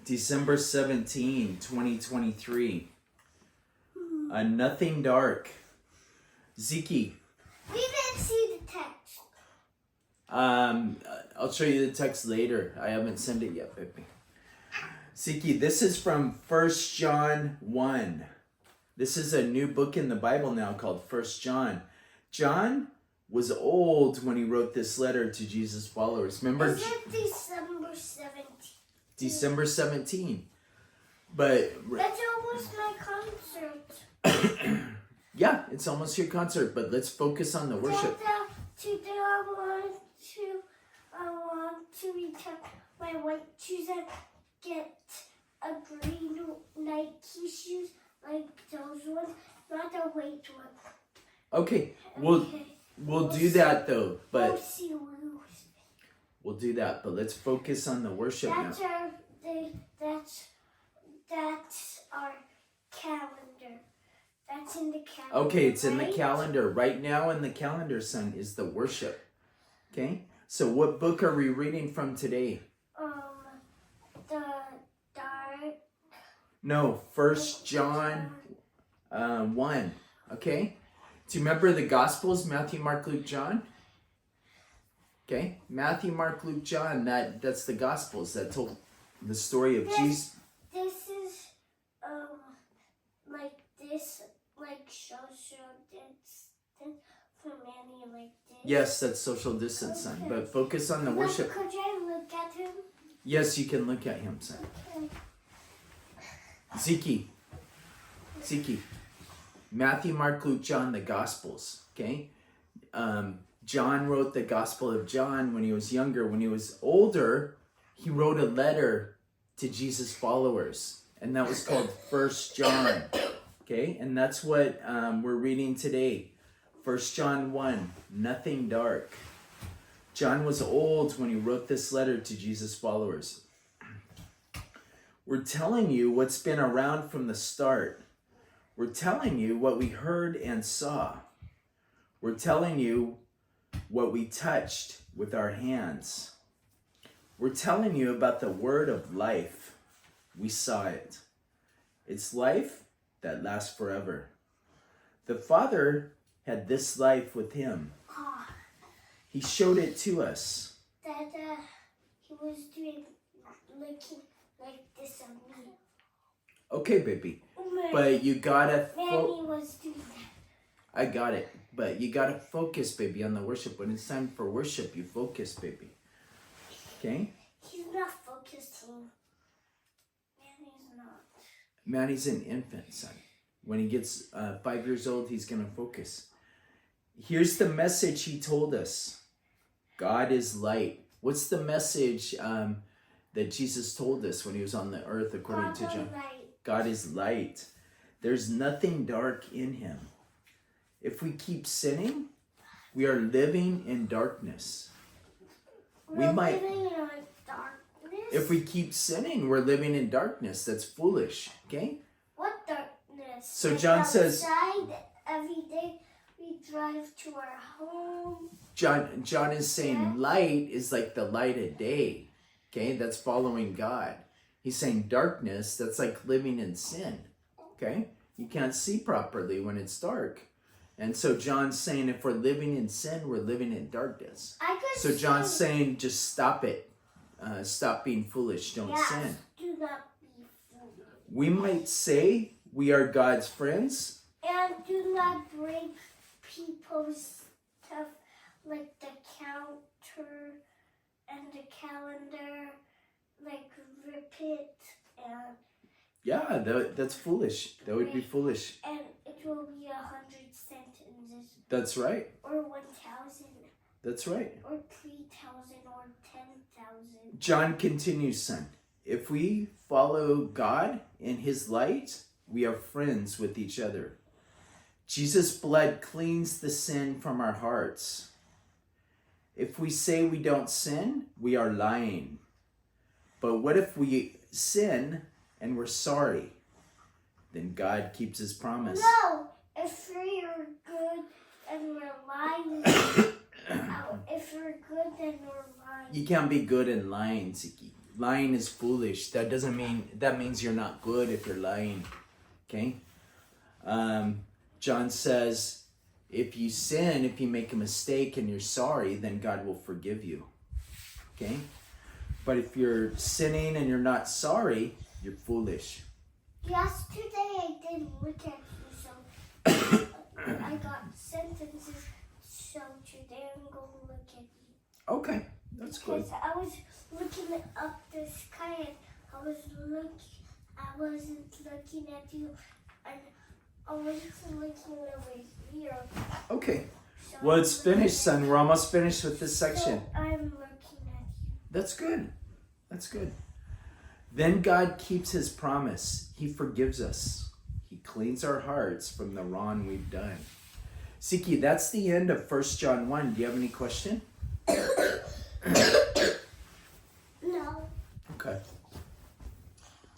December 17, 2023. Nothing dark. Ziki. We didn't see the text. I'll show you the text later. I haven't sent it yet, baby. Ziki, this is from 1 John 1. This is a new book in the Bible now called 1 John. John was old when he wrote this letter to Jesus' followers. Remember? Is it December 17th? December 17. But that's almost my concert. yeah, it's almost your concert, but let's focus on the worship. Today I want to return my white shoes and get a green Nike shoes like those ones, not a white one. Okay, we'll do that though, but we'll do that. But let's focus on the worship now. That's our calendar. That's in the calendar. Okay, it's in the calendar. Right now in the calendar, son, is the worship. Okay? So what book are we reading from today? The dark. No, 1 John 1. Okay? Do you remember the Gospels? Matthew, Mark, Luke, John? Okay? Matthew, Mark, Luke, John. That's the Gospels that told the story of Jesus. This is like this, like social distance for Manny, like this. Yes, that's social distance, son. But focus on the worship. Could I look at him? Yes, you can look at him, son. Okay. Ziki. Matthew, Mark, Luke, John, the Gospels. Okay? John wrote the Gospel of John when he was younger. When he was older, he wrote a letter to Jesus' followers. And that was called 1 John. Okay? And that's what we're reading today. 1 John 1, nothing dark. John was old when he wrote this letter to Jesus' followers. We're telling you what's been around from the start. We're telling you what we heard and saw. We're telling you what we touched with our hands. We're telling you about the word of life. We saw it. It's life that lasts forever. The Father had this life with him. He showed it to us. That he was doing looking like this on me. Okay, baby. But you gotta... Manny was doing that. I got it. But you gotta focus, baby, on the worship. When it's time for worship, you focus, baby. Okay? He's not focusing. Manny's not. Manny's an infant, son. When he gets 5 years old, he's gonna focus. Here's the message he told us. God is light. What's the message that Jesus told us when he was on the earth according to John? God is light. There's nothing dark in him. If we keep sinning, we are living in darkness. Living in darkness? If we keep sinning, we're living in darkness. That's foolish, okay? What darkness? So John says... Outside, every day we drive to our home. John is saying light is like the light of day, okay? That's following God. He's saying darkness, that's like living in sin, okay? You can't see properly when it's dark. And so John's saying if we're living in sin, we're living in darkness. So John's saying just stop it. Stop being foolish. Don't sin. Do not be foolish. We might say we are God's friends. And do not break people's stuff like the counter and the calendar. Like rip it and... Yeah, that's foolish. That would be foolish. And it will be 100 cents in this. That's right. Or 1,000. That's right. Or 3,000 or 10,000. John continues, son. If we follow God in his light, we are friends with each other. Jesus' blood cleans the sin from our hearts. If we say we don't sin, we are lying. But what if we sin and we're sorry? Then God keeps his promise. No! If we're good and we're lying, if we're good then we're lying. You can't be good and lying, Ziki. Lying is foolish. That means you're not good if you're lying. Okay? John says, if you sin, if you make a mistake and you're sorry, then God will forgive you. Okay? But if you're sinning and you're not sorry, you're foolish. Yesterday I didn't look at you, so I got sentences. So today I'm going to look at you. Okay, that's good. Because I was looking up the sky and I wasn't looking at you, and I was looking over here. Okay. So Well, it's finished, son. We're almost finished with this section. So I'm looking at you. That's good. That's good. Then God keeps his promise. He forgives us. He cleans our hearts from the wrong we've done. Siki, that's the end of 1 John 1. Do you have any question? No. Okay.